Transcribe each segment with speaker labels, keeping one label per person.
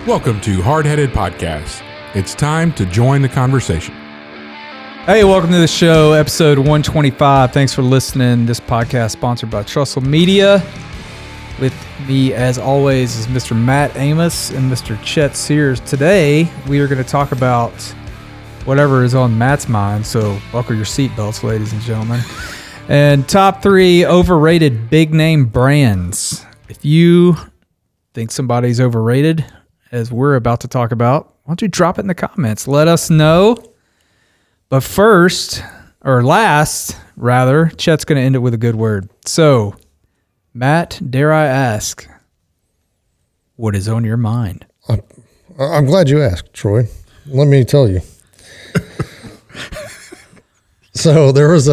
Speaker 1: Welcome to Hardheaded Podcast. It's time to join the conversation.
Speaker 2: Hey, welcome to the show, episode 125. Thanks for listening. This podcast sponsored by Trussell Media. With me, as always, is Mr. Matt Amos and Mr. Chet Sears. Today, we are going to talk about whatever is on Matt's mind, so buckle your seatbelts, ladies and gentlemen. And top 3 overrated big-name brands. If you think somebody's overrated, as we're about to talk about, why don't you drop it in the comments? Let us know. But first, or last, rather, Chet's going to end it with a good word. So, Matt, dare I ask, what is on your mind?
Speaker 3: I'm glad you asked, Troy. Let me tell you. So there was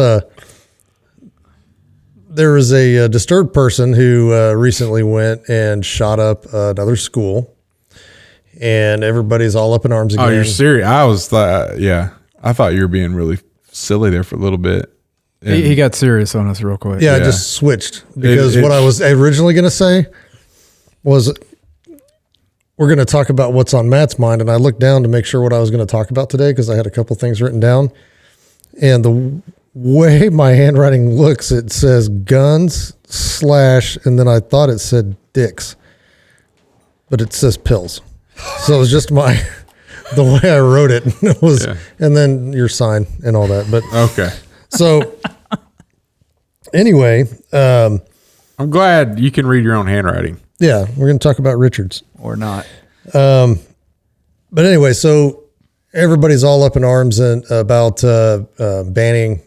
Speaker 3: a disturbed person who recently went and shot up another school, and everybody's all up in arms again.
Speaker 1: Oh, you're serious? I thought you were being really silly there for a little bit.
Speaker 2: He got serious on us real quick.
Speaker 3: Yeah, I just switched because what I was originally going to say was we're going to talk about what's on Matt's mind, and I looked down to make sure what I was going to talk about today because I had a couple things written down, and the way my handwriting looks, it says guns / and then I thought it said dicks, but it says pills. So it was just the way I wrote it was, and then your sign and all that. But
Speaker 1: okay.
Speaker 3: So anyway,
Speaker 1: I'm glad you can read your own handwriting.
Speaker 3: Yeah, we're going to talk about Richards
Speaker 2: or not.
Speaker 3: But anyway, so everybody's all up in arms about banning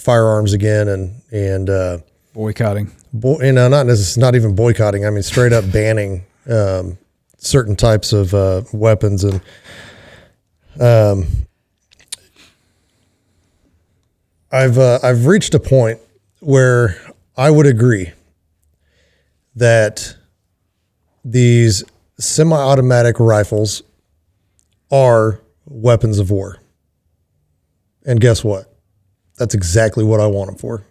Speaker 3: firearms again and
Speaker 2: boycotting.
Speaker 3: Not even boycotting. I mean, straight up banning certain types of weapons. And I've reached a point where I would agree that these semi-automatic rifles are weapons of war. And guess what? That's exactly what I want them for.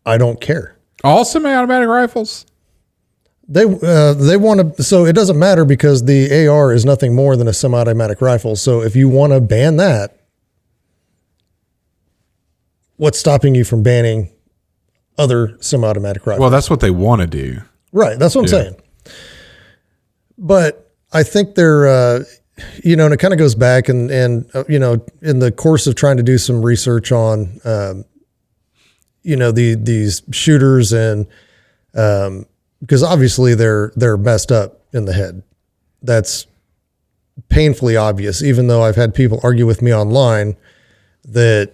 Speaker 3: I don't care.
Speaker 1: All semi-automatic rifles?
Speaker 3: They want to, so it doesn't matter because the AR is nothing more than a semi-automatic rifle. So if you want to ban that, what's stopping you from banning other semi-automatic rifles?
Speaker 1: Well, that's what they want to do.
Speaker 3: Right. That's what I'm saying. But I think they're, and it kind of goes back and in the course of trying to do some research on, these shooters and, because obviously they're messed up in the head. That's painfully obvious, even though I've had people argue with me online that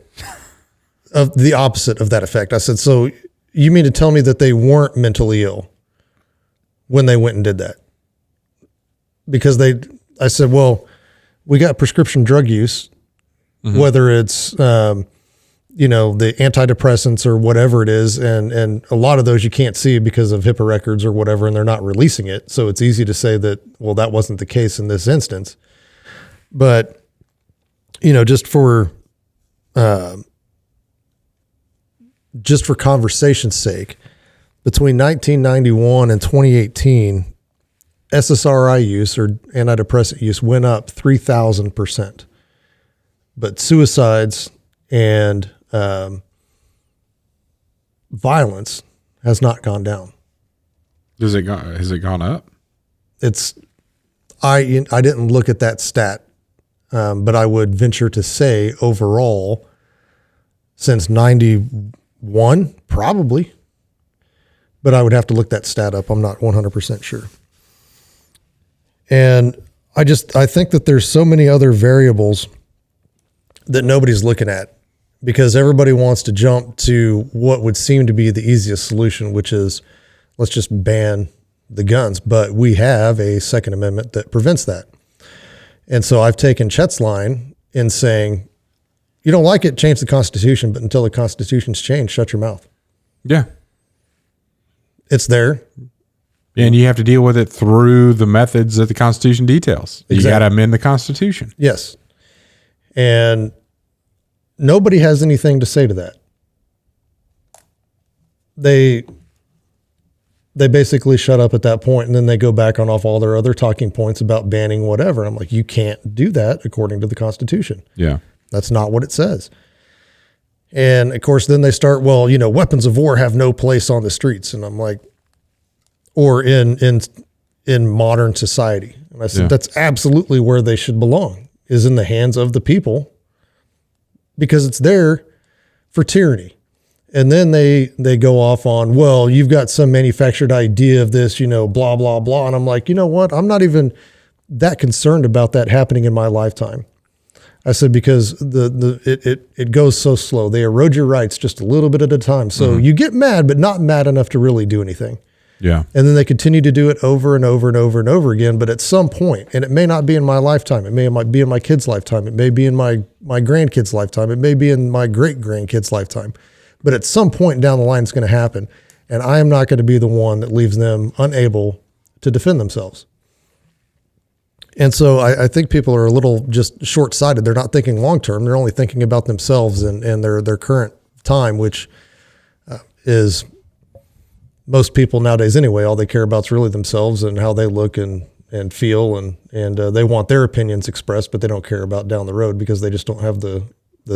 Speaker 3: of the opposite of that effect. I said, so you mean to tell me that they weren't mentally ill when they went and did that? Because I said, well, we got prescription drug use, whether it's, the antidepressants or whatever it is. And a lot of those you can't see because of HIPAA records or whatever, and they're not releasing it. So it's easy to say that, well, that wasn't the case in this instance. But, just for conversation's sake, between 1991 and 2018, SSRI use or antidepressant use went up 3,000%. But suicides and violence has not gone down.
Speaker 1: Has it gone up?
Speaker 3: I didn't look at that stat, but I would venture to say overall, since 91, probably. But I would have to look that stat up. I'm not 100% sure. And I think that there's so many other variables that nobody's looking at because everybody wants to jump to what would seem to be the easiest solution, which is let's just ban the guns. But we have a Second Amendment that prevents that. And so I've taken Chet's line in saying, you don't like it, change the Constitution, but until the Constitution's changed, shut your mouth.
Speaker 1: Yeah.
Speaker 3: It's there.
Speaker 1: And you have to deal with it through the methods that the Constitution details.
Speaker 3: Exactly.
Speaker 1: You got to amend the Constitution.
Speaker 3: Yes. And nobody has anything to say to that. They they basically shut up at that point, and then they go back on off all their other talking points about banning whatever. And I'm like, you can't do that according to the Constitution.
Speaker 1: Yeah.
Speaker 3: That's not what it says. And of course, then they start, well, weapons of war have no place on the streets. And I'm like, or in modern society. And I said, that's absolutely where they should belong, is in the hands of the people, because it's there for tyranny. And then they go off on, well, you've got some manufactured idea of this, blah, blah, blah. And I'm like, you know what? I'm not even that concerned about that happening in my lifetime. I said, because it goes so slow. They erode your rights just a little bit at a time. So you get mad, but not mad enough to really do anything.
Speaker 1: Yeah.
Speaker 3: And then they continue to do it over and over and over and over again. But at some point, and it may not be in my lifetime, it may be in my kid's lifetime, it may be in my grandkid's lifetime, it may be in my great grandkid's lifetime. But at some point down the line, it's going to happen. And I am not going to be the one that leaves them unable to defend themselves. And so I think people are a little just short-sighted. They're not thinking long-term. They're only thinking about themselves and their current time, which is most people nowadays anyway. All they care about is really themselves and how they look and feel. And they want their opinions expressed, but they don't care about down the road because they just don't have the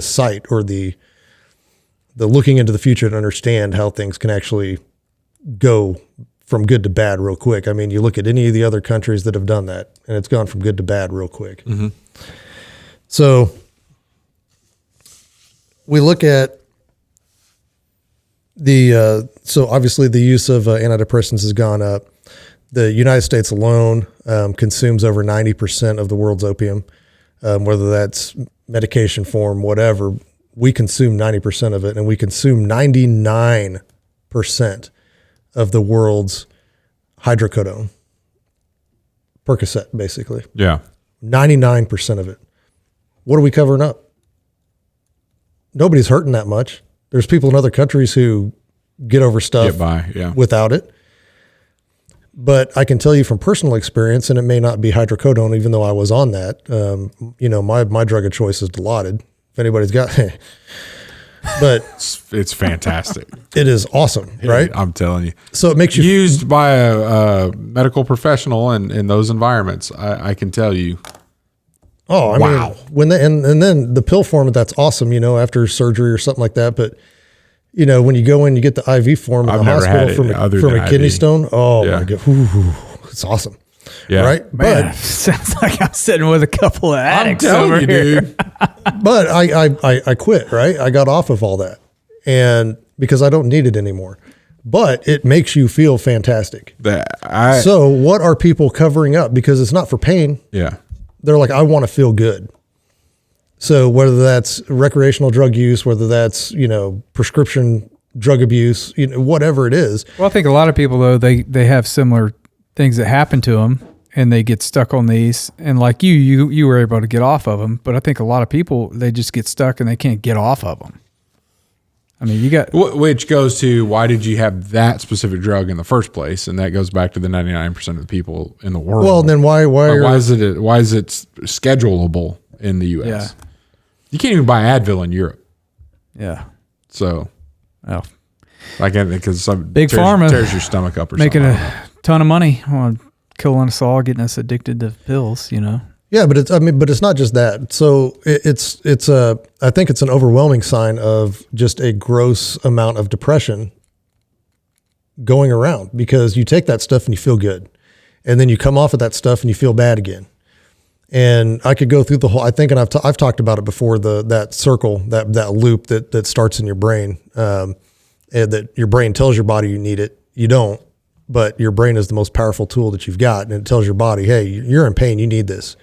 Speaker 3: sight or the looking into the future to understand how things can actually go from good to bad real quick. I mean, you look at any of the other countries that have done that, and it's gone from good to bad real quick. Mm-hmm. So we look at so obviously the use of antidepressants has gone up. The United States alone consumes over 90% of the world's opium, whether that's medication form, whatever. We consume 90% of it, and we consume 99% of the world's hydrocodone, Percocet, basically.
Speaker 1: Yeah.
Speaker 3: 99% of it. What are we covering up? Nobody's hurting that much. There's people in other countries who get over stuff without it. But I can tell you from personal experience, and it may not be hydrocodone, even though I was on that. My drug of choice is Dilaudid. If anybody's got, but
Speaker 1: it's fantastic.
Speaker 3: It is awesome, right?
Speaker 1: I'm telling you.
Speaker 3: So it makes you
Speaker 1: used by a medical professional in those environments. I can tell you.
Speaker 3: Oh, I mean, when and then the pill form, that's awesome. After surgery or something like that. But when you go in, you get the IV form in the hospital from a kidney stone. Oh my God, it's awesome.
Speaker 1: Yeah.
Speaker 3: Right.
Speaker 2: Man, but sounds like I'm sitting with a couple of addicts over here.
Speaker 1: Dude.
Speaker 3: But I quit, right? I got off of all that, and because I don't need it anymore. But it makes you feel fantastic. So what are people covering up? Because it's not for pain.
Speaker 1: Yeah.
Speaker 3: They're like, I want to feel good. So whether that's recreational drug use, whether that's, prescription drug abuse, whatever it is.
Speaker 2: Well, I think a lot of people, though, they have similar things that happen to them, and they get stuck on these. And like you were able to get off of them. But I think a lot of people, they just get stuck and they can't get off of them. I mean, you got...
Speaker 1: Which goes to, why did you have that specific drug in the first place? And that goes back to the 99% of the people in the world.
Speaker 3: Well, then why
Speaker 1: is it schedulable in the U.S.?
Speaker 2: Yeah.
Speaker 1: You can't even buy Advil in Europe.
Speaker 2: Yeah.
Speaker 1: So...
Speaker 2: Oh.
Speaker 1: Like, because some
Speaker 2: Big Pharma
Speaker 1: tears your stomach up or
Speaker 2: making
Speaker 1: something.
Speaker 2: Making a ton of money on killing us all, getting us addicted to pills,
Speaker 3: Yeah, but it's not just that. So I think it's an overwhelming sign of just a gross amount of depression going around, because you take that stuff and you feel good, and then you come off of that stuff and you feel bad again. And I could go through the whole, I think, and I've talked about it before, that circle, that loop that starts in your brain, and that your brain tells your body you need it. You don't, but your brain is the most powerful tool that you've got. And it tells your body, hey, you're in pain. You need this.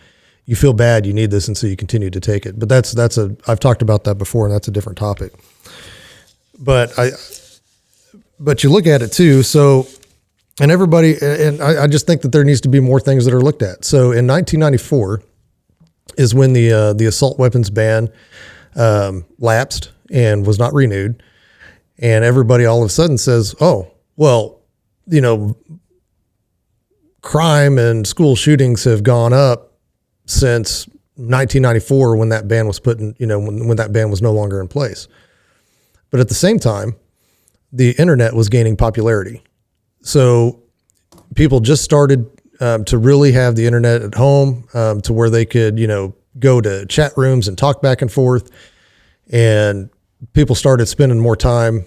Speaker 3: You feel bad. You need this. And so you continue to take it. But I've talked about that before, and that's a different topic. But you look at it too. So, and everybody, and I just think that there needs to be more things that are looked at. So in 1994 is when the assault weapons ban lapsed and was not renewed. And everybody all of a sudden says, oh, well, crime and school shootings have gone up since 1994 when that ban was put in, when that ban was no longer in place. But at the same time, the internet was gaining popularity. So people just started to really have the internet at home to where they could, go to chat rooms and talk back and forth. And people started spending more time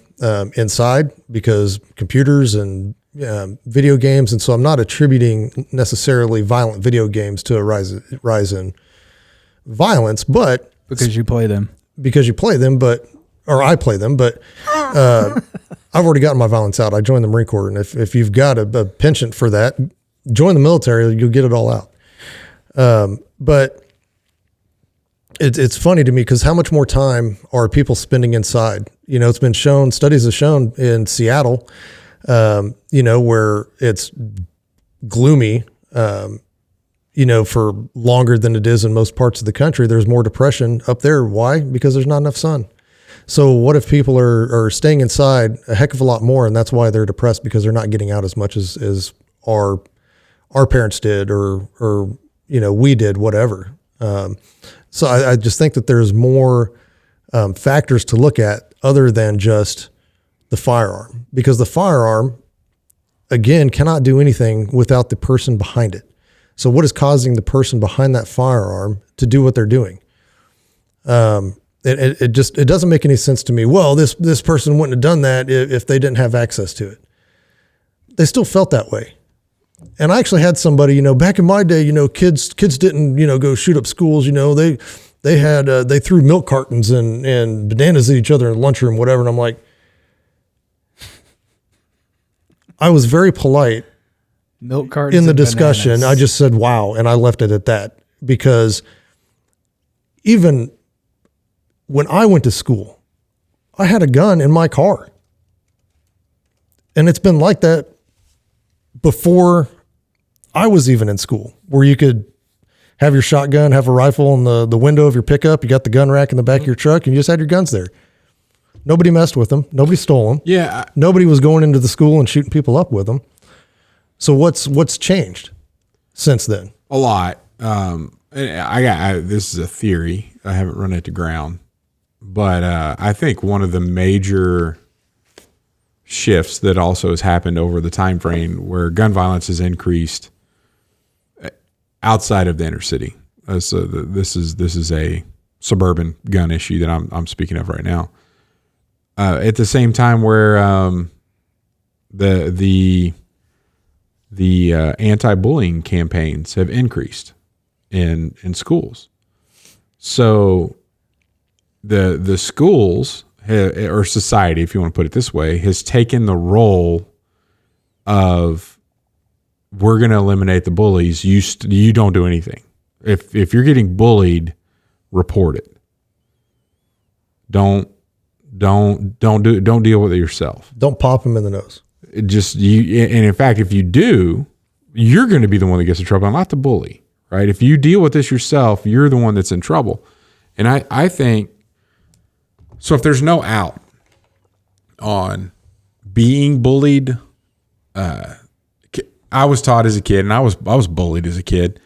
Speaker 3: inside because computers and video games. And so I'm not attributing necessarily violent video games to a rise in violence, but
Speaker 2: Because you play them.
Speaker 3: Or I play them, but I've already gotten my violence out. I joined the Marine Corps, and if you've got a penchant for that, join the military. You'll get it all out. But it's funny to me because how much more time are people spending inside? It's been shown, studies have shown in Seattle, where it's gloomy, for longer than it is in most parts of the country. There's more depression up there. Why? Because there's not enough sun. So what if people are staying inside a heck of a lot more, and that's why they're depressed, because they're not getting out as much as our parents did or we did, whatever. So I just think that there's more factors to look at other than just the firearm, because the firearm, again, cannot do anything without the person behind it. So what is causing the person behind that firearm to do what they're doing? It doesn't make any sense to me. Well, this person wouldn't have done that if they didn't have access to it. They still felt that way. And I actually had somebody, back in my day, kids didn't, go shoot up schools. They threw milk cartons and bananas at each other in the lunchroom, whatever. And I'm like, I was very polite
Speaker 2: Milk cartons
Speaker 3: in the
Speaker 2: and
Speaker 3: discussion.
Speaker 2: bananas.
Speaker 3: I just said, wow. And I left it at that, because even when I went to school, I had a gun in my car. And it's been like that before I was even in school, where you could have your shotgun, have a rifle in the window of your pickup. You got the gun rack in the back of your truck, and you just had your guns there. Nobody messed with them. Nobody stole them.
Speaker 1: Yeah.
Speaker 3: Nobody was going into the school and shooting people up with them. So what's changed since then?
Speaker 1: A lot. This is a theory. I haven't run it to ground, but I think one of the major shifts that also has happened over the time frame where gun violence has increased outside of the inner city. So this is a suburban gun issue that I'm speaking of right now. At the same time, where the anti-bullying campaigns have increased in schools. So the schools or society, if you want to put it this way, has taken the role of, we're going to eliminate the bullies. You don't do anything. If you're getting bullied, report it. Don't deal with it yourself.
Speaker 3: Don't pop them in the nose.
Speaker 1: And in fact, if you do, you're going to be the one that gets in trouble, not the bully, right? If you deal with this yourself, you're the one that's in trouble. And I think, so if there's no out on being bullied, I was taught as a kid, and I was bullied as a kid,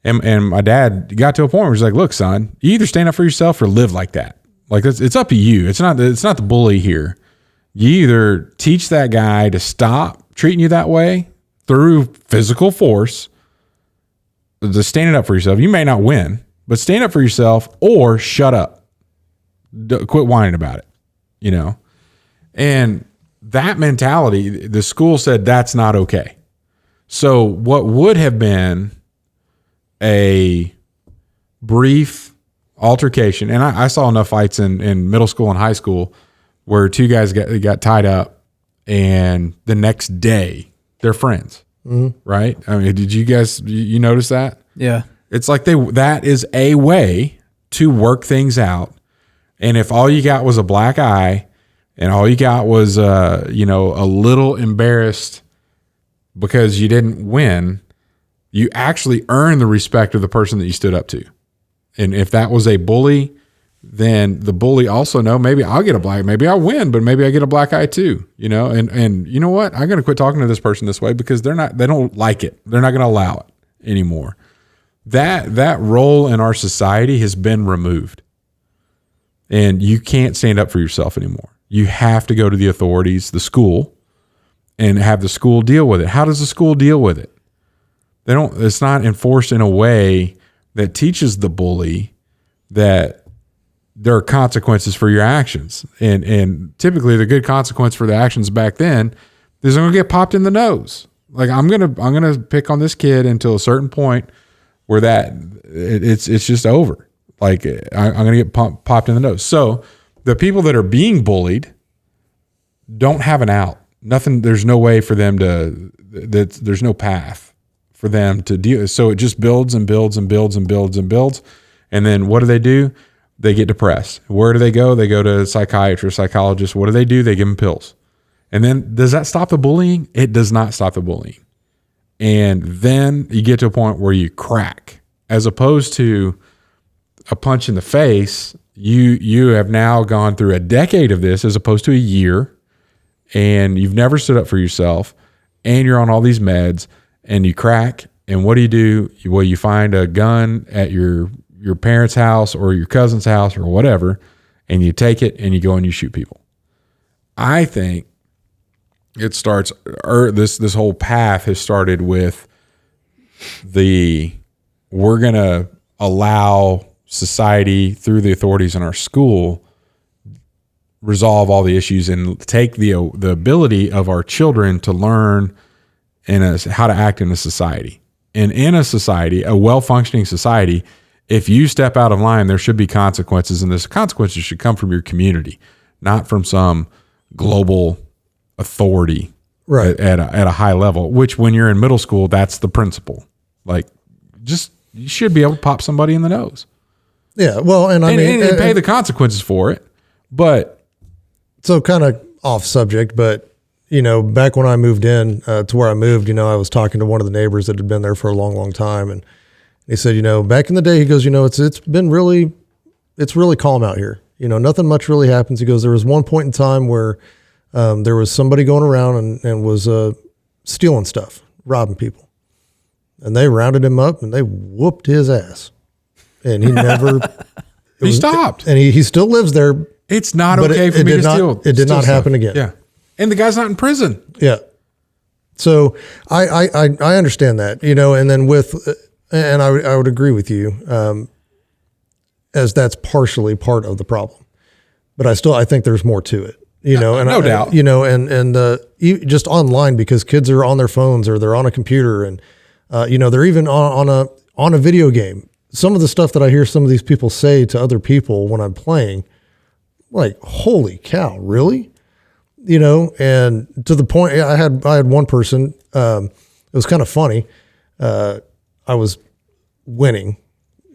Speaker 1: and my dad got to a point where he's like, look, son, you either stand up for yourself or live like that. Like, it's up to you. It's not the bully here. You either teach that guy to stop treating you that way through physical force, just standing up for yourself. You may not win, but stand up for yourself, or shut up. Quit whining about it, And that mentality, the school said that's not okay. So what would have been a brief altercation, and I saw enough fights in middle school and high school where two guys got tied up, and the next day they're friends, right? I mean, did you guys you notice that?
Speaker 2: Yeah,
Speaker 1: it's like that is a way to work things out. And if all you got was a black eye, and all you got was a little embarrassed because you didn't win, you actually earn the respect of the person that you stood up to. And if that was a bully, then the bully also know, maybe maybe I'll win, but maybe I get a black eye too, and you know what? I'm going to quit talking to this person this way because they don't like it. They're not going to allow it anymore. That role in our society has been removed, and you can't stand up for yourself anymore. You have to go to the authorities, the school, and have the school deal with it. How does the school deal with it? It's not enforced in a way that teaches the bully that there are consequences for your actions. And typically the good consequence for the actions back then is I'm going to get popped in the nose. Like I'm going to pick on this kid until a certain point where it's just over. Like I'm going to get popped in the nose. So the people that are being bullied don't have an out. Nothing. There's no way for them there's no path for them to deal. So it just builds and builds and builds and builds and builds. And then what do? They get depressed. Where do they go? They go to a psychiatrist, psychologist. What do? They give them pills. And then does that stop the bullying? It does not stop the bullying. And then you get to a point where you crack, as opposed to a punch in the face. You have now gone through a decade of this as opposed to a year, and you've never stood up for yourself, and you're on all these meds, and you crack. And what do? Well, you find a gun at your parents' house or your cousin's house or whatever, and you take it and you go and you shoot people. I think it starts, this whole path has started with we're going to allow society through the authorities in our school resolve all the issues and take the ability of our children to learn how to act in a society. And in a society, a well-functioning society, if you step out of line, there should be consequences, and those consequences should come from your community, not from some global authority
Speaker 3: right.
Speaker 1: at a high level, which when you're in middle school, that's the principle. Like, you should be able to pop somebody in the nose.
Speaker 3: Yeah. Well, and
Speaker 1: pay the consequences for it. But
Speaker 3: so kind of off subject, but back when I moved in to where I moved, I was talking to one of the neighbors that had been there for a long, long time. And he said, back in the day, he goes, it's really calm out here. Nothing much really happens. He goes, there was one point in time where there was somebody going around and was stealing stuff, robbing people. And they rounded him up and they whooped his ass. And he never...
Speaker 1: he stopped.
Speaker 3: And he still lives there.
Speaker 1: It's not okay for me to steal.
Speaker 3: It did not happen again.
Speaker 1: Yeah. And the guy's not in prison.
Speaker 3: Yeah. So I understand that, and then and I would agree with you, as that's partially part of the problem, but I think there's more to it,
Speaker 1: no doubt,
Speaker 3: and just online, because kids are on their phones or they're on a computer and, they're even on a video game. Some of the stuff that I hear some of these people say to other people when I'm playing, like, holy cow, really? And to the point, I had one person, it was kind of funny. I was winning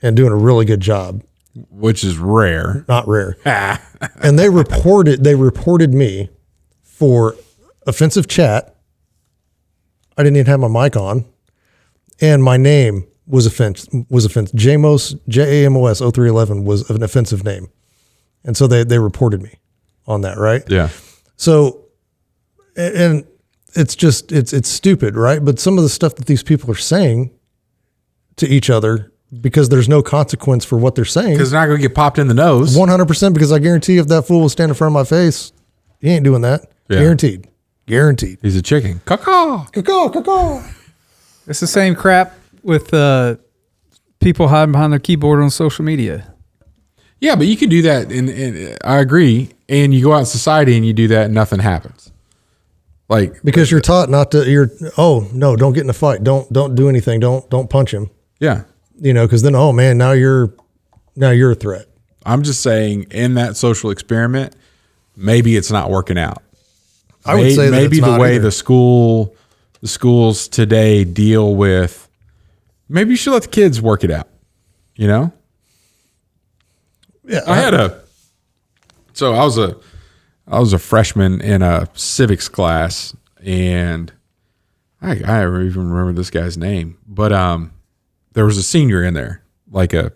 Speaker 3: and doing a really good job,
Speaker 1: which is rare,
Speaker 3: not rare. And they reported me for offensive chat. I didn't even have my mic on, and my name was offensive. Amos, Jamos 0311 was an offensive name. And so they reported me on that. Right.
Speaker 1: Yeah.
Speaker 3: So, and it's just, it's stupid, right? But some of the stuff that these people are saying to each other, because there's no consequence for what they're saying.
Speaker 1: Because they're not going to get popped in the nose.
Speaker 3: 100%, because I guarantee if that fool will stand in front of my face, he ain't doing that. Yeah. Guaranteed.
Speaker 1: He's a chicken. Caw-caw.
Speaker 3: Caw-caw, caw-caw.
Speaker 2: It's the same crap with people hiding behind their keyboard on social media.
Speaker 1: Yeah, but you can do that, and I agree. And you go out in society and you do that, and nothing happens. Like,
Speaker 3: because you're taught not to. No, don't get in a fight. Don't do anything. Don't punch him.
Speaker 1: Yeah,
Speaker 3: because then, oh man, now you're a threat.
Speaker 1: I'm just saying, in that social experiment, maybe it's not working out.
Speaker 3: I would say that
Speaker 1: maybe the way
Speaker 3: either.
Speaker 1: the schools today deal with. Maybe you should let the kids work it out.
Speaker 3: Yeah,
Speaker 1: So I was a freshman in a civics class, and I don't even remember this guy's name, but there was a senior in there, like a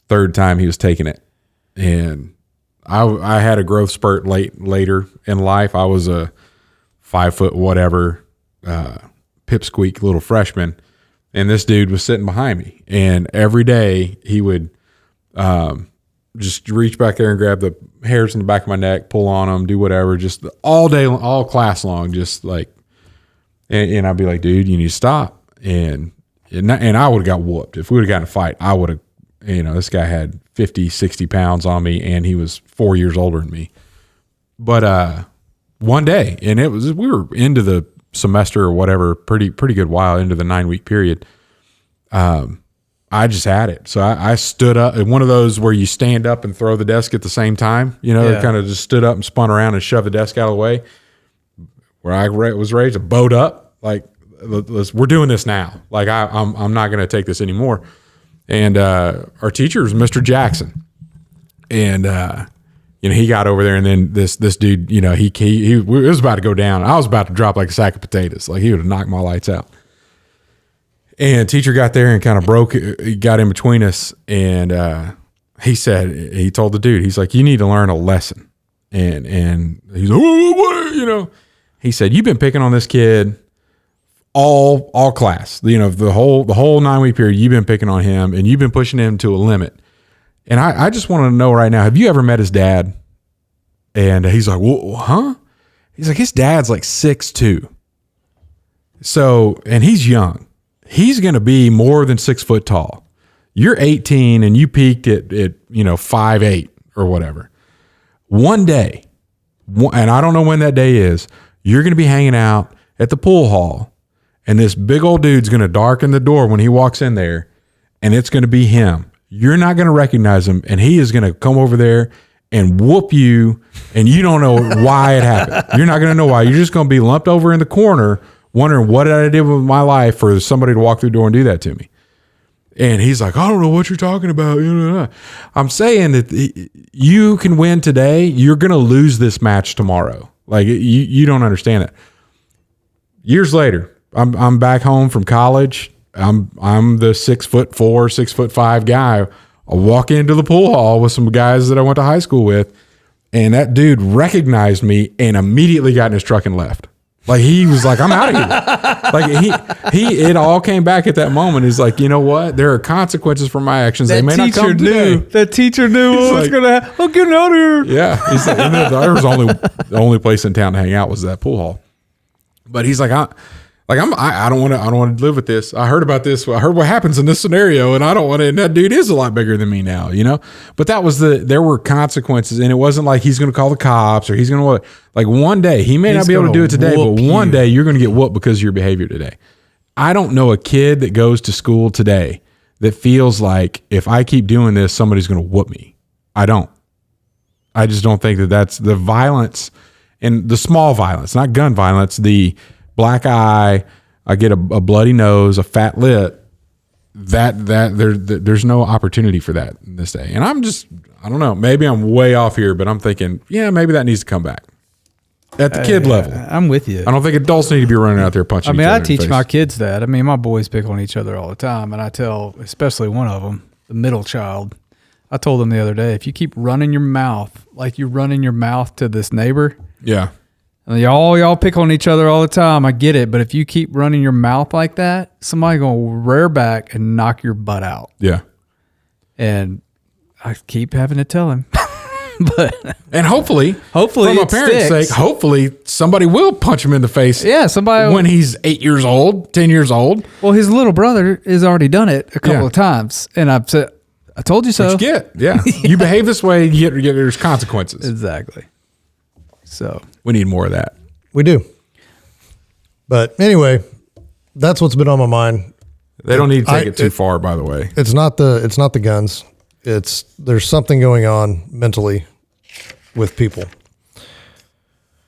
Speaker 1: third time he was taking it, and I had a growth spurt later in life. I was a 5 foot whatever pipsqueak little freshman, and this dude was sitting behind me, and every day he would just reach back there and grab the hairs in the back of my neck, pull on them, do whatever, just all day, all class long, just like And I'd be like, dude, you need to stop. And I would have got whooped. If we would have gotten a fight, I would have, this guy had 50, 60 pounds on me, and he was 4 years older than me. But one day, and we were into the semester or whatever, pretty good while into the 9-week period. I just had it. So I stood up, one of those where you stand up and throw the desk at the same time. Kind of just stood up and spun around and shoved the desk out of the way. Where I was ready to boat up, like, we're doing this now. Like, I'm not going to take this anymore. And our teacher was Mr. Jackson, and he got over there, and then this dude, he was about to go down. I was about to drop like a sack of potatoes. Like, he would have knocked my lights out. And teacher got there and kind of got in between us, and he told the dude, he's like, you need to learn a lesson. And he's like, what? He said, you've been picking on this kid all class, the whole 9-week period. You've been picking on him, and you've been pushing him to a limit. And I just want to know right now, have you ever met his dad? And he's like, well, huh? He's like, his dad's like 6'2". So, and he's young. He's going to be more than 6 foot tall. You're 18 and you peaked at 5'8" or whatever. One day, and I don't know when that day is, you're going to be hanging out at the pool hall, and this big old dude's going to darken the door when he walks in there, and it's going to be him. You're not going to recognize him, and he is going to come over there and whoop you, and you don't know why it happened. You're not going to know why. You're just going to be lumped over in the corner wondering, what did I do with my life for somebody to walk through the door and do that to me? And he's like, I don't know what you're talking about. I'm saying that you can win today. You're going to lose this match tomorrow. Like, you don't understand that. Years later, I'm back home from college. I'm the 6'4", 6'5" guy. I walk into the pool hall with some guys that I went to high school with, and that dude recognized me and immediately got in his truck and left. Like, he was like, I'm out of here. Like, it all came back at that moment. He's like, you know what? There are consequences for my actions. They may not come today.
Speaker 2: That teacher knew what was going to happen. I'm getting out of here.
Speaker 1: Yeah. He's like, and there was the only place in town to hang out was that pool hall. But he's like, I don't want to live with this. I heard about this. I heard what happens in this scenario, and I don't want to. And that dude is a lot bigger than me now, But there were consequences, and it wasn't like he's going to call the cops or he's going to, like, one day he may not be able to do it today, but one day you're going to get whooped because of your behavior today. I don't know a kid that goes to school today that feels like, if I keep doing this, somebody's going to whoop me. I don't. I just don't think that's the violence, and the small violence, not gun violence, the black eye, I get a bloody nose, a fat lip. There's no opportunity for that in this day. And I don't know. Maybe I'm way off here, but I'm thinking, yeah, maybe that needs to come back at the kid level.
Speaker 2: I'm with you.
Speaker 1: I don't think adults need to be running out there punching each other.
Speaker 2: I teach my kids that. I mean, my boys pick on each other all the time, and I tell, especially one of them, the middle child, I told him the other day, if you keep running your mouth like you're running your mouth to this neighbor,
Speaker 1: yeah.
Speaker 2: And y'all pick on each other all the time. I get it. But if you keep running your mouth like that, somebody's going to rear back and knock your butt out.
Speaker 1: Yeah.
Speaker 2: And I keep having to tell him.
Speaker 1: And hopefully for my parents' sake, hopefully somebody will punch him in the face.
Speaker 2: Yeah, somebody
Speaker 1: when he's 8 years old, 10 years old.
Speaker 2: Well, his little brother has already done it a couple of times. And I've said, I told you so.
Speaker 1: What you get. Yeah. You behave this way, there's consequences.
Speaker 2: Exactly. So
Speaker 1: we need more of that.
Speaker 3: We do. But anyway, that's what's been on my mind.
Speaker 1: They don't need to take it too far, by the way.
Speaker 3: It's not the guns. There's something going on mentally with people.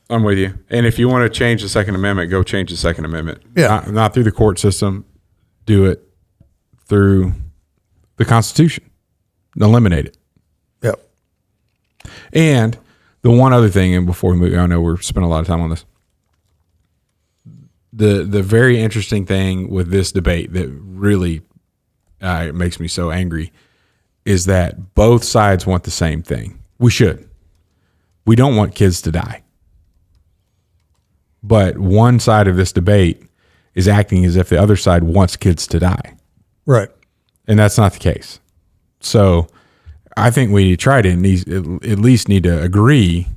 Speaker 1: I'm with you. And if you want to change the Second Amendment, go change the Second Amendment.
Speaker 3: Yeah.
Speaker 1: Not through the court system. Do it through the Constitution. Eliminate it.
Speaker 3: Yep.
Speaker 1: And the one other thing, and before we move, I know we're spending a lot of time on this. The very interesting thing with this debate that really makes me so angry is that both sides want the same thing. We should. We don't want kids to die. But one side of this debate is acting as if the other side wants kids to die.
Speaker 3: Right.
Speaker 1: And that's not the case. So I think we try to at least need to agree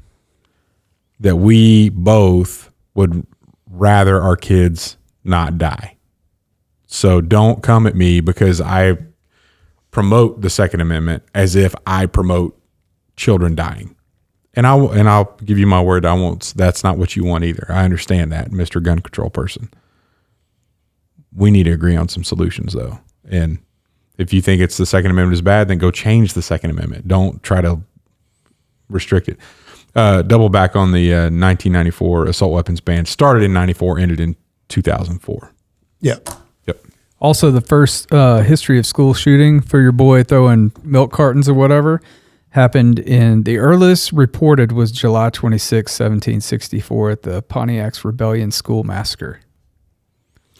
Speaker 1: that we both would rather our kids not die. So don't come at me because I promote the Second Amendment as if I promote children dying. And I'll give you my word, I won't. That's not what you want either. I understand that, Mr. Gun Control person. We need to agree on some solutions, though. And if you think it's the Second Amendment is bad, then go change the Second Amendment. Don't try to restrict it. Double back on the 1994 assault weapons ban. Started in 94, ended in 2004.
Speaker 3: Yep.
Speaker 2: Also, the first history of school shooting for your boy throwing milk cartons or whatever happened in the earliest reported was July 26, 1764 at the Pontiac's Rebellion School Massacre,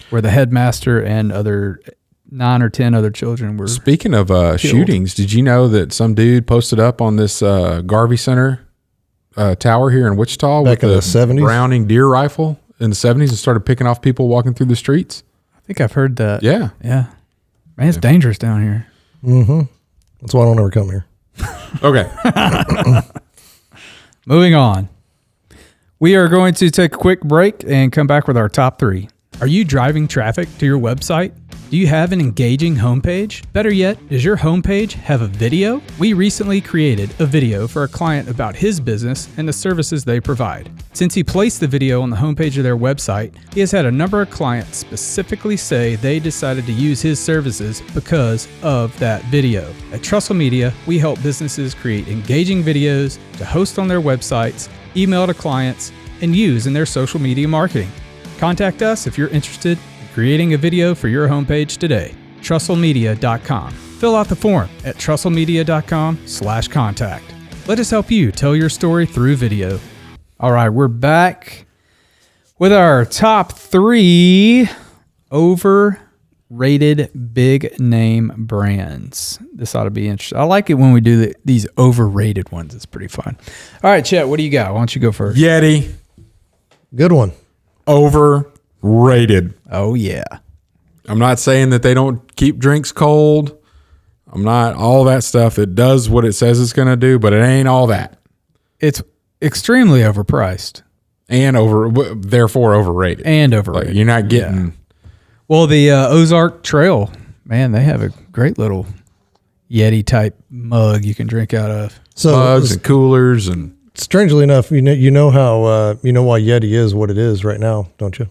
Speaker 2: where the headmaster and other 9 or 10 other children were.
Speaker 1: Speaking of shootings, did you know that some dude posted up on this Garvey Center tower here in Wichita
Speaker 3: Back
Speaker 1: with
Speaker 3: in
Speaker 1: the
Speaker 3: the 70s?
Speaker 1: Browning deer rifle in the 70s and started picking off people walking through the streets?
Speaker 2: I think I've heard that.
Speaker 1: Yeah.
Speaker 2: Man, it's dangerous down here.
Speaker 3: Mm-hmm. That's why I don't ever come here.
Speaker 1: Okay.
Speaker 2: Moving on. We are going to take a quick break and come back with our top 3. Are you driving traffic to your website? Do you have an engaging homepage? Better yet, does your homepage have a video? We recently created a video for a client about his business and the services they provide. Since he placed the video on the homepage of their website, he has had a number of clients specifically say they decided to use his services because of that video. At Trussell Media, we help businesses create engaging videos to host on their websites, email to clients, and use in their social media marketing. Contact us if you're interested in creating a video for your homepage today. TrussellMedia.com. Fill out the form at TrussellMedia.com/contact. Let us help you tell your story through video. All right, we're back with our top 3 overrated big name brands. This ought to be interesting. I like it when we do these overrated ones. It's pretty fun. All right, Chet, what do you got? Why don't you go first?
Speaker 1: Yeti.
Speaker 3: Good one.
Speaker 1: Overrated.
Speaker 2: Oh, yeah.
Speaker 1: I'm not saying that they don't keep drinks cold. I'm not all that stuff. It does what it says it's going to do, but it ain't all that.
Speaker 2: It's extremely overpriced.
Speaker 1: And therefore overrated.
Speaker 2: And overrated.
Speaker 1: Like, you're not getting...
Speaker 2: Yeah. Well, the Ozark Trail, man, they have a great little Yeti type mug you can drink out of.
Speaker 3: So
Speaker 1: mugs and coolers and...
Speaker 3: Strangely enough, you know how you know why Yeti is what it is right now, don't you?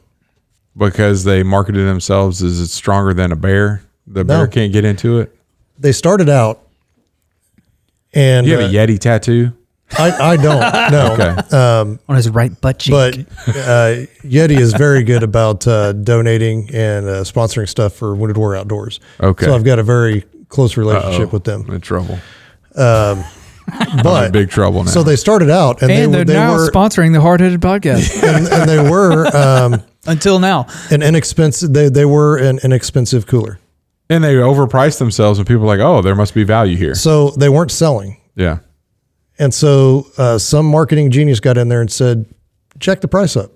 Speaker 1: Because they marketed themselves as it's stronger than a bear. The bear can't get into it.
Speaker 3: They started out, and
Speaker 1: You have a Yeti tattoo?
Speaker 3: I don't. No.
Speaker 1: Okay.
Speaker 2: On his right butt cheek.
Speaker 3: But Yeti is very good about donating and sponsoring stuff for Wounded Warrior Outdoors.
Speaker 1: Okay.
Speaker 3: So I've got a very close relationship with them.
Speaker 1: I'm in trouble.
Speaker 3: But
Speaker 1: I'm in big trouble now.
Speaker 3: So they started out, and
Speaker 2: they're
Speaker 3: they
Speaker 2: now
Speaker 3: were
Speaker 2: sponsoring the Hardheaded podcast.
Speaker 3: and they were
Speaker 2: Until now.
Speaker 3: an inexpensive. They were an inexpensive cooler.
Speaker 1: And they overpriced themselves, and people were like, oh, there must be value here.
Speaker 3: So they weren't selling.
Speaker 1: Yeah.
Speaker 3: And so some marketing genius got in there and said, check the price up.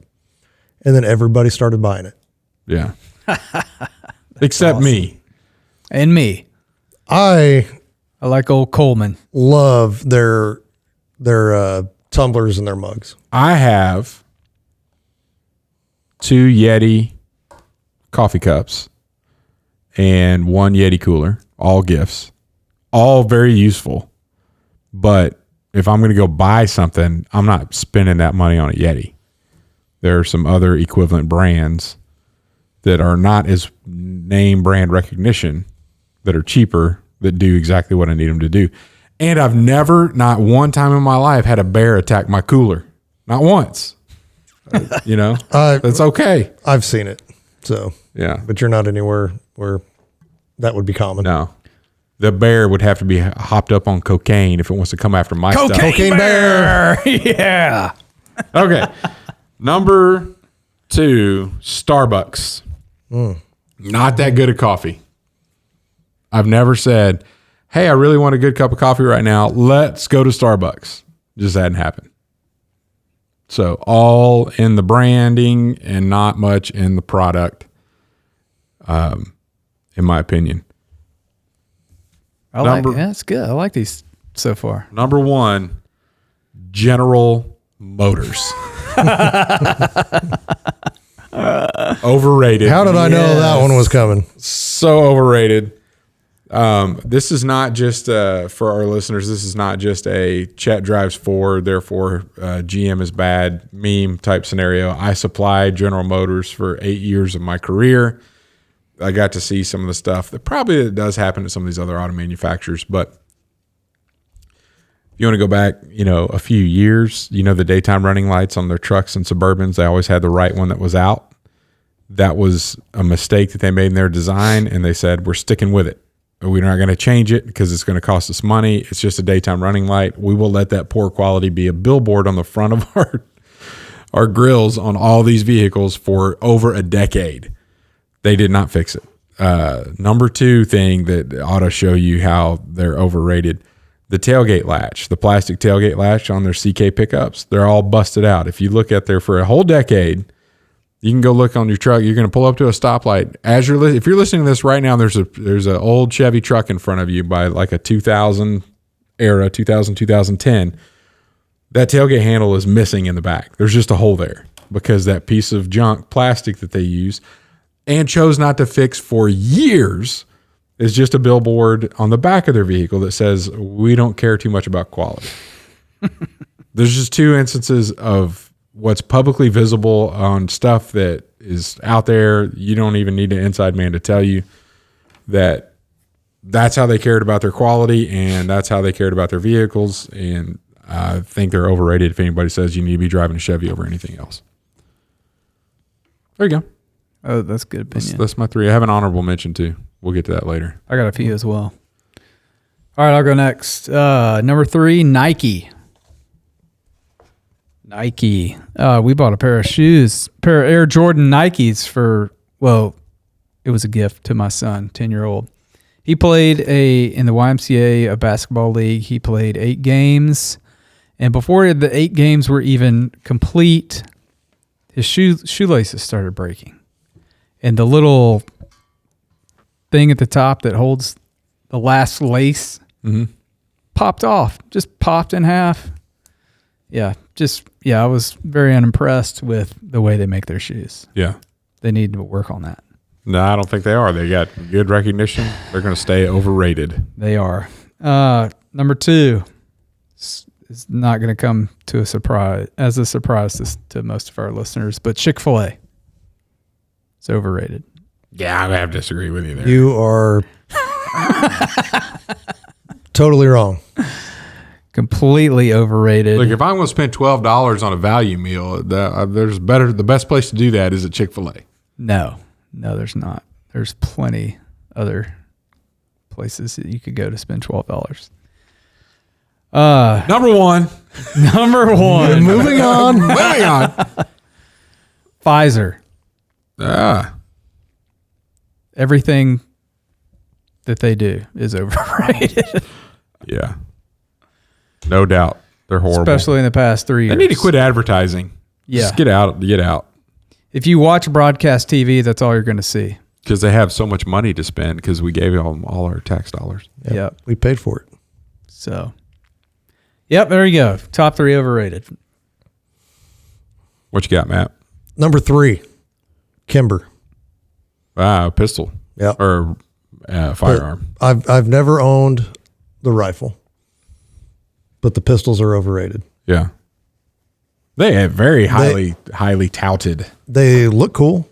Speaker 3: And then everybody started buying it.
Speaker 1: Yeah. Except me.
Speaker 2: And me.
Speaker 3: I
Speaker 2: like old Coleman.
Speaker 3: love their tumblers and their mugs.
Speaker 1: I have 2 Yeti coffee cups and 1 Yeti cooler, all gifts, all very useful. But if I'm going to go buy something, I'm not spending that money on a Yeti. There are some other equivalent brands that are not as name brand recognition that are cheaper that do exactly what I need them to do. And I've never, not one time in my life, had a bear attack my cooler. Not once. You know, that's okay.
Speaker 3: I've seen it. So,
Speaker 1: Yeah.
Speaker 3: but you're not anywhere where that would be common.
Speaker 1: No. The bear would have to be hopped up on cocaine if it wants to come after my stuff.
Speaker 3: Cocaine bear.
Speaker 2: Yeah.
Speaker 1: Okay. Number 2, Starbucks. Not that good at coffee. I've never said, hey, I really want a good cup of coffee right now. Let's go to Starbucks. Just hadn't happened. So all in the branding and not much in the product, in my opinion.
Speaker 2: That's good. I like these so far.
Speaker 1: Number 1, General Motors. Overrated.
Speaker 3: How did I know that one was coming?
Speaker 1: So overrated. This is not just for our listeners. This is not just a Chet drives Ford, therefore GM is bad meme type scenario. I supplied General Motors for 8 years of my career. I got to see some of the stuff that probably does happen at some of these other auto manufacturers. But if you want to go back, a few years, the daytime running lights on their trucks and Suburbans, they always had the right one that was out. That was a mistake that they made in their design, and they said, we're sticking with it. We're not going to change it because it's going to cost us money. It's just a daytime running light. We will let that poor quality be a billboard on the front of our grills on all these vehicles for over a decade. They did not fix it. Number two thing that ought to show you how they're overrated, the tailgate latch, the plastic tailgate latch on their CK pickups, they're all busted out. If you look at there for a whole decade, you can go look on your truck. You're going to pull up to a stoplight. If you're listening to this right now, there's an old Chevy truck in front of you by like a 2000 era, 2010. That tailgate handle is missing in the back. There's just a hole there because that piece of junk plastic that they use and chose not to fix for years is just a billboard on the back of their vehicle that says, we don't care too much about quality. There's just two instances of what's publicly visible on stuff that is out there. You don't even need an inside man to tell you that that's how they cared about their quality and that's how they cared about their vehicles. And I think they're overrated if anybody says you need to be driving a Chevy over anything else. There you go.
Speaker 2: Oh, that's a good opinion.
Speaker 1: That's my three. I have an honorable mention too. We'll get to that later.
Speaker 2: I got a few as well. All right, I'll go next. Number 3, Nike. Nike. We bought a pair of shoes, pair of Air Jordan Nikes it was a gift to my son, 10-year-old. He played in the YMCA, a basketball league. He played 8 games. And before the 8 games were even complete, his shoelaces started breaking. And the little thing at the top that holds the last lace popped off, just popped in half. I was very unimpressed with the way they make their shoes.
Speaker 1: Yeah.
Speaker 2: They need to work on that.
Speaker 1: No, I don't think they are. They got good recognition. They're going to stay overrated.
Speaker 2: They are. Number 2 is not going to come to a surprise to most of our listeners, but Chick-fil-A. It's overrated.
Speaker 1: Yeah, I have to disagree with you there.
Speaker 3: You are totally wrong.
Speaker 2: Completely overrated.
Speaker 1: Look, if I'm going to spend $12 on a value meal, the best place to do that is at Chick-fil-A.
Speaker 2: No, there's not. There's plenty other places that you could go to spend $12.
Speaker 1: Number one.
Speaker 3: Moving on.
Speaker 2: Pfizer. Everything that they do is overrated.
Speaker 1: Yeah. No doubt. They're horrible.
Speaker 2: Especially in the past 3 years.
Speaker 1: They need to quit advertising.
Speaker 2: Yeah.
Speaker 1: Just get out.
Speaker 2: If you watch broadcast TV, that's all you're going to see.
Speaker 1: Because they have so much money to spend because we gave them all our tax dollars.
Speaker 2: Yep.
Speaker 3: We paid for it.
Speaker 2: So, there you go. Top 3 overrated.
Speaker 1: What you got, Matt?
Speaker 3: Number 3, Kimber.
Speaker 1: Pistol.
Speaker 3: Yep.
Speaker 1: Or firearm.
Speaker 3: I've never owned the rifle, but the pistols are overrated.
Speaker 1: Yeah. They have very highly touted.
Speaker 3: They look cool.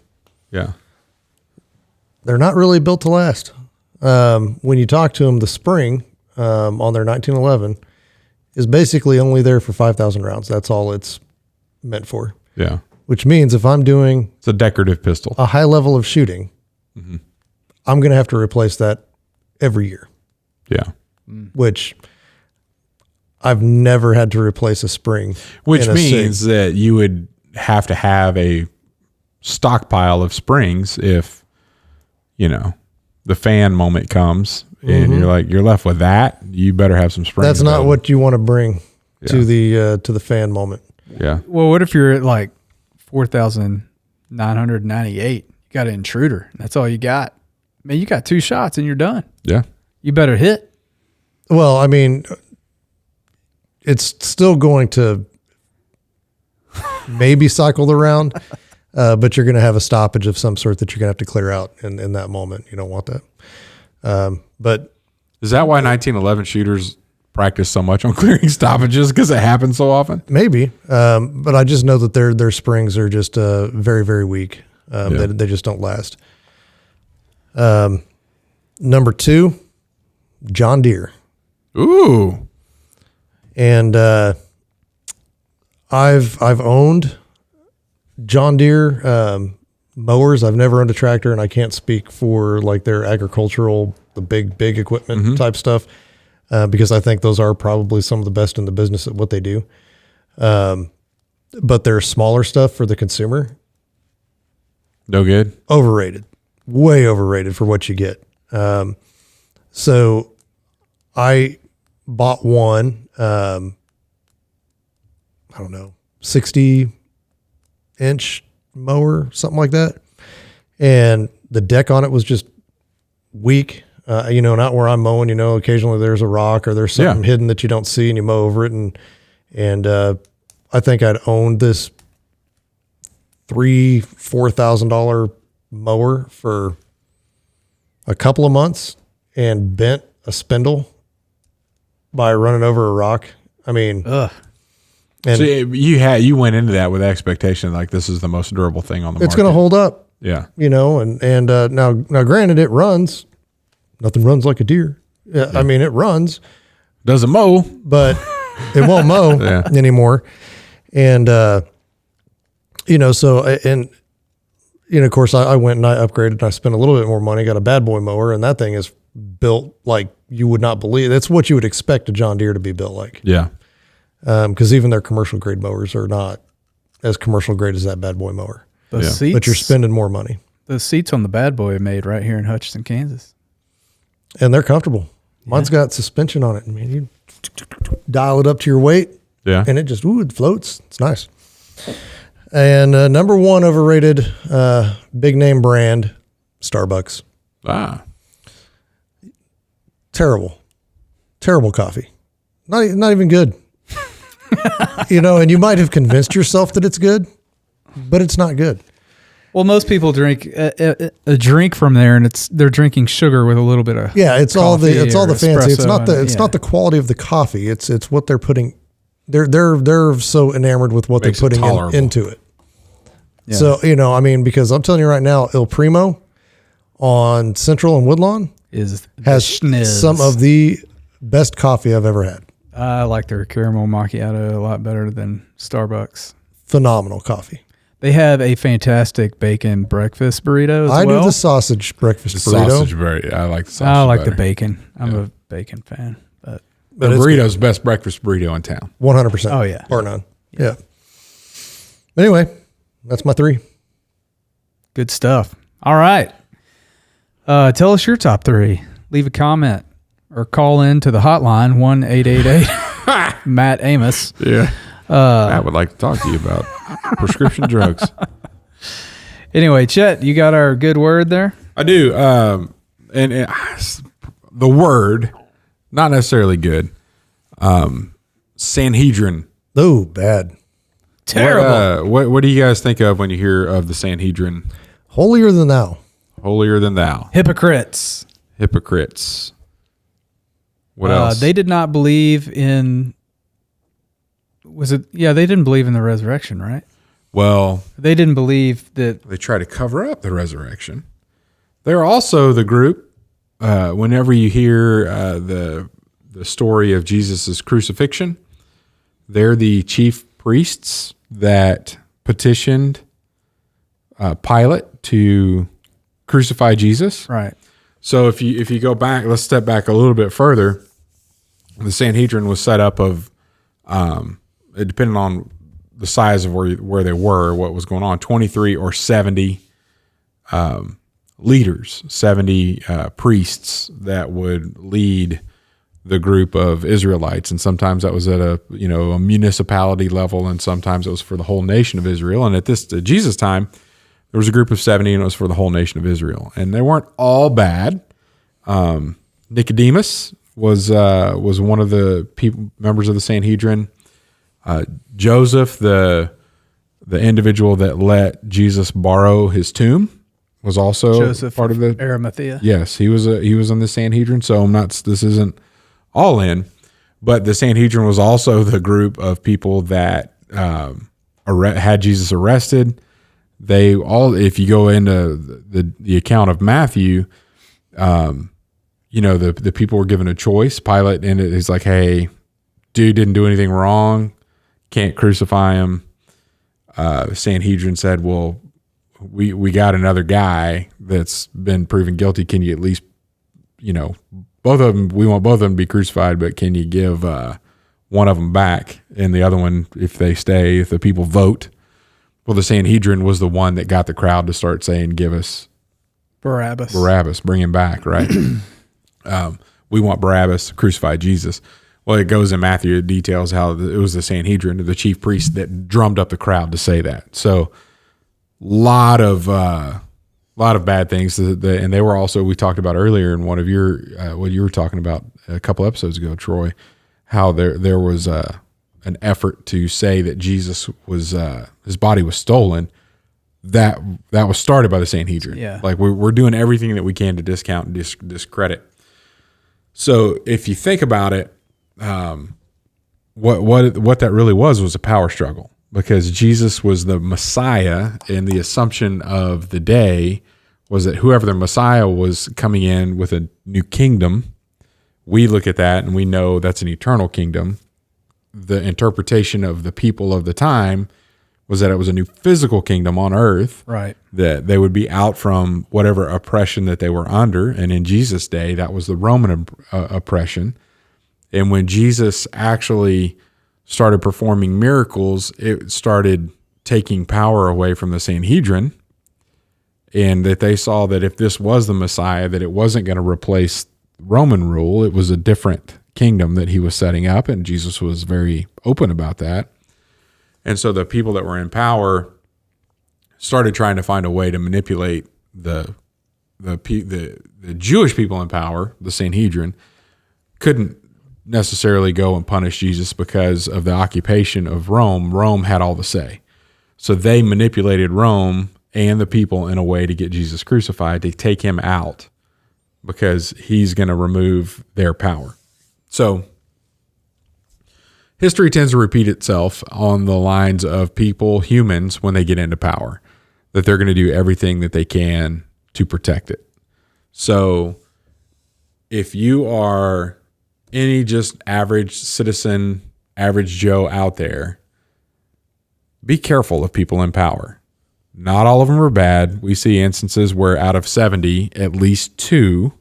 Speaker 1: Yeah.
Speaker 3: They're not really built to last. When you talk to them, the spring on their 1911 is basically only there for 5,000 rounds. That's all it's meant for.
Speaker 1: Yeah.
Speaker 3: Which means if I'm doing
Speaker 1: It's a decorative pistol.
Speaker 3: a high level of shooting, I'm going to have to replace that every year.
Speaker 1: Yeah.
Speaker 3: Which I've never had to replace a spring.
Speaker 1: Which
Speaker 3: in a
Speaker 1: means
Speaker 3: SIG.
Speaker 1: that you would have to have a stockpile of springs if, the fan moment comes and you're left with that. You better have some springs.
Speaker 3: That's not what you want to bring to the fan moment.
Speaker 1: Yeah.
Speaker 2: Well, what if you're at like 4,998? You got an intruder. That's all you got. Man, you got 2 shots and you're done.
Speaker 1: Yeah.
Speaker 2: You better hit.
Speaker 3: Well, I mean, it's still going to maybe cycle the round. but you're going to have a stoppage of some sort that you're going to have to clear out in that moment. You don't want that. But
Speaker 1: is that why 1911 shooters practice so much on clearing stoppages, because it happens so often?
Speaker 3: Maybe. But I just know that their springs are just very, very weak. They just don't last. Number 2, John Deere.
Speaker 1: Ooh.
Speaker 3: And I've owned John Deere mowers. I've never owned a tractor, and I can't speak for like their agricultural, the big equipment type stuff, because I think those are probably some of the best in the business at what they do. But their smaller stuff for the consumer,
Speaker 1: No good.
Speaker 3: overrated, way overrated for what you get. So I bought one, I don't know, 60-inch mower, something like that. And the deck on it was just weak. Not where I'm mowing, occasionally there's a rock or there's something hidden that you don't see and you mow over it. And I think I'd owned this $4,000 mower for a couple of months and bent a spindle by running over a rock. I mean,
Speaker 2: Ugh.
Speaker 3: and
Speaker 1: So you went into that with expectation like this is the most durable thing on the market.
Speaker 3: it's going to hold up,
Speaker 1: Yeah.
Speaker 3: and now granted it runs, nothing runs like a Deere. Yeah. I mean, it runs,
Speaker 1: Doesn't mow.
Speaker 3: but it won't mow
Speaker 1: Yeah.
Speaker 3: anymore. And, of course I went and I upgraded and I spent a little bit more money, got a bad boy mower, and that thing is built like you would not believe. That's what you would expect a John Deere to be built like.
Speaker 1: Yeah.
Speaker 3: Because even their commercial grade mowers are not as commercial grade as that bad boy mower,
Speaker 2: The
Speaker 1: Yeah.
Speaker 2: seats,
Speaker 3: but you're spending more money
Speaker 2: the seats on the bad boy are made right here in Hutchinson, Kansas.
Speaker 3: and they're comfortable. Mine's got suspension on it. I mean, you dial it up to your weight
Speaker 1: Yeah.
Speaker 3: and it just, it floats. It's nice. And number 1 overrated, big name brand, Starbucks. Terrible coffee. Not even good. And you might have convinced yourself that it's good, but it's not good.
Speaker 2: Well, most people drink a drink from there, and they're drinking sugar with a little bit of
Speaker 3: Yeah, it's all the
Speaker 2: coffee or
Speaker 3: fancy. It's
Speaker 2: espresso
Speaker 3: not the quality of the coffee. It's what they're putting. They're so enamored with what
Speaker 1: Makes
Speaker 3: they're
Speaker 1: it
Speaker 3: putting
Speaker 1: tolerable.
Speaker 3: into it.
Speaker 2: Yeah.
Speaker 3: So because I'm telling you right now, Il Primo on Central and Woodlawn
Speaker 2: is the
Speaker 3: has
Speaker 2: schniz.
Speaker 3: some of the best coffee I've ever had.
Speaker 2: I like their caramel macchiato a lot better than Starbucks.
Speaker 3: Phenomenal coffee.
Speaker 2: They have a fantastic bacon breakfast burrito as
Speaker 3: I
Speaker 2: well.
Speaker 3: do the sausage breakfast
Speaker 1: The
Speaker 3: burrito.
Speaker 1: sausage very. I like the sausage.
Speaker 2: I like the
Speaker 1: better.
Speaker 2: bacon. I'm a bacon fan. But
Speaker 1: The
Speaker 3: But it's
Speaker 1: burrito's best breakfast burrito in town.
Speaker 3: 100%.
Speaker 2: Oh, yeah.
Speaker 3: Bar none. Yeah. But anyway, that's my 3.
Speaker 2: good stuff. All right. Tell us your top 3. Leave a comment or call in to the hotline 1-888 Matt Amos.
Speaker 1: Yeah. I would like to talk to you about prescription drugs.
Speaker 2: Anyway, Chet, you got our good word there?
Speaker 1: I do. And the word, not necessarily good. Sanhedrin.
Speaker 3: Oh, bad.
Speaker 2: Terrible.
Speaker 1: What do you guys think of when you hear of the Sanhedrin?
Speaker 3: Holier than thou.
Speaker 1: Holier than thou.
Speaker 2: Hypocrites.
Speaker 1: Hypocrites. What else?
Speaker 2: They did not believe in. Was it? Yeah, they didn't believe in the resurrection, right?
Speaker 1: Well,
Speaker 2: They didn't believe that.
Speaker 1: they try to cover up the resurrection. They're also the group. Whenever you hear the story of Jesus' crucifixion, they're the chief priests that petitioned Pilate to crucify Jesus.
Speaker 2: Right.
Speaker 1: So if you go back, let's step back a little bit further. The Sanhedrin was set up of, it depended on the size of where they were, what was going on, 23 or 70 leaders, 70 priests that would lead the group of Israelites, and sometimes that was at a municipality level, and sometimes it was for the whole nation of Israel. And at Jesus' time, there was a group of 70, and it was for the whole nation of Israel. And they weren't all bad. Nicodemus was one of the members of the Sanhedrin. Joseph, the The individual that let Jesus borrow his tomb was also
Speaker 2: Joseph
Speaker 1: part of the
Speaker 2: Arimathea.
Speaker 1: Yes, he was in the Sanhedrin. So this isn't all in, but the Sanhedrin was also the group of people that had Jesus arrested. They all, if you go into the account of Matthew, the people were given a choice. Pilate in it is like, hey, dude didn't do anything wrong, can't crucify him. Sanhedrin said, well, we got another guy that's been proven guilty. Can you at least, both of them, we want both of them to be crucified, but can you give one of them back? And the other one, if the people vote. Well, the Sanhedrin was the one that got the crowd to start saying, give us Barabbas, bring him back, right? We want Barabbas, crucify Jesus. Well, it goes in Matthew, it details how it was the Sanhedrin, the chief priest, that drummed up the crowd to say that. So lot of bad things, and they were also, we talked about earlier in one of your what you were talking about a couple episodes ago, Troy, how there was an effort to say that Jesus was his body was stolen. That was started by the Sanhedrin.
Speaker 2: Yeah,
Speaker 1: like we're doing everything that we can to discount and discredit. So if you think about it, what that really was a power struggle. Because Jesus was the Messiah, and the assumption of the day was that whoever the Messiah was coming in with a new kingdom, we look at that and we know that's an eternal kingdom. The interpretation of the people of the time was that it was a new physical kingdom on earth,
Speaker 2: right?
Speaker 1: That they would be out from whatever oppression that they were under. And in Jesus' day, that was the Roman oppression. And when Jesus actually started performing miracles, it started taking power away from the Sanhedrin, and that they saw that if this was the Messiah, that it wasn't going to replace Roman rule. It was a different kingdom that he was setting up, and Jesus was very open about that. And so the people that were in power started trying to find a way to manipulate the Jewish people in power. The Sanhedrin couldn't necessarily go and punish Jesus because of the occupation of Rome. Rome had all the say. So they manipulated Rome and the people in a way to get Jesus crucified, to take him out, because he's going to remove their power. So history tends to repeat itself on the lines of humans, when they get into power, that they're going to do everything that they can to protect it. So if you are any just average citizen, average Joe out there, be careful of people in power. Not all of them are bad. We see instances where out of 70, at least 2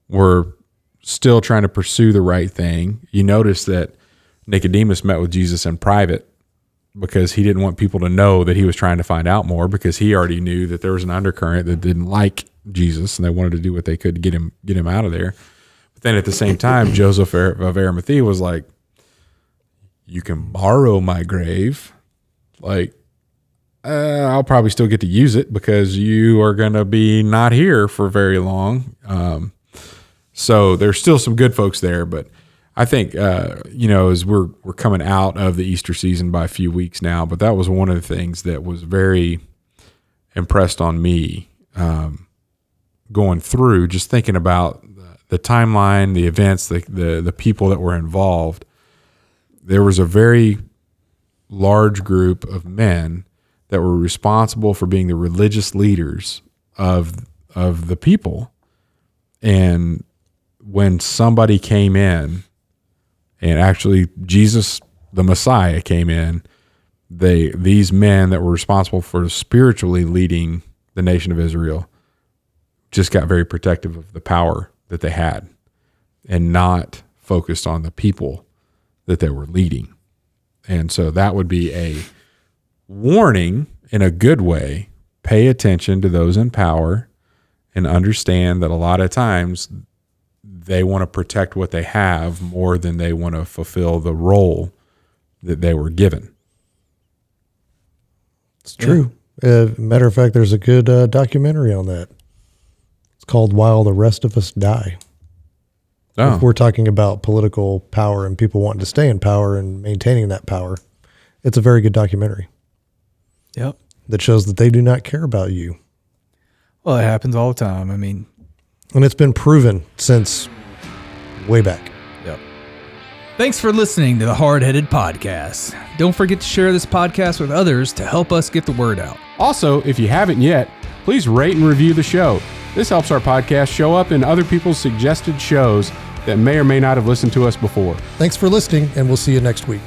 Speaker 1: were still trying to pursue the right thing. You notice that Nicodemus met with Jesus in private because he didn't want people to know that he was trying to find out more, because he already knew that there was an undercurrent that didn't like Jesus, and they wanted to do what they could to get him out of there. But then at the same time, Joseph of Arimathea was like, you can borrow my grave. Like, I'll probably still get to use it because you are going to be not here for very long. So there's still some good folks there, but I think, as we're coming out of the Easter season by a few weeks now, but that was one of the things that was very impressed on me, going through, just thinking about the timeline, the events, the people that were involved. There was a very large group of men that were responsible for being the religious leaders of the people. And when somebody came in, and actually Jesus, the Messiah, came in, these men that were responsible for spiritually leading the nation of Israel just got very protective of the power that they had and not focused on the people that they were leading. And so that would be a warning in a good way. Pay attention to those in power and understand that a lot of times they want to protect what they have more than they want to fulfill the role that they were given.
Speaker 3: It's true. Matter of fact, there's a good documentary on that. It's called While the Rest of Us Die.
Speaker 1: Oh.
Speaker 3: If we're talking about political power and people wanting to stay in power and maintaining that power, it's a very good documentary.
Speaker 2: Yep.
Speaker 3: that shows that they do not care about you.
Speaker 2: Well, it happens all the time. I mean,
Speaker 3: And it's been proven since way back.
Speaker 2: yep. Thanks for listening to the Hardheaded Podcast. Don't forget to share this podcast with others to help us get the word out.
Speaker 1: Also, if you haven't yet, please rate and review the show. This helps our podcast show up in other people's suggested shows that may or may not have listened to us before.
Speaker 3: Thanks for listening, and we'll see you next week.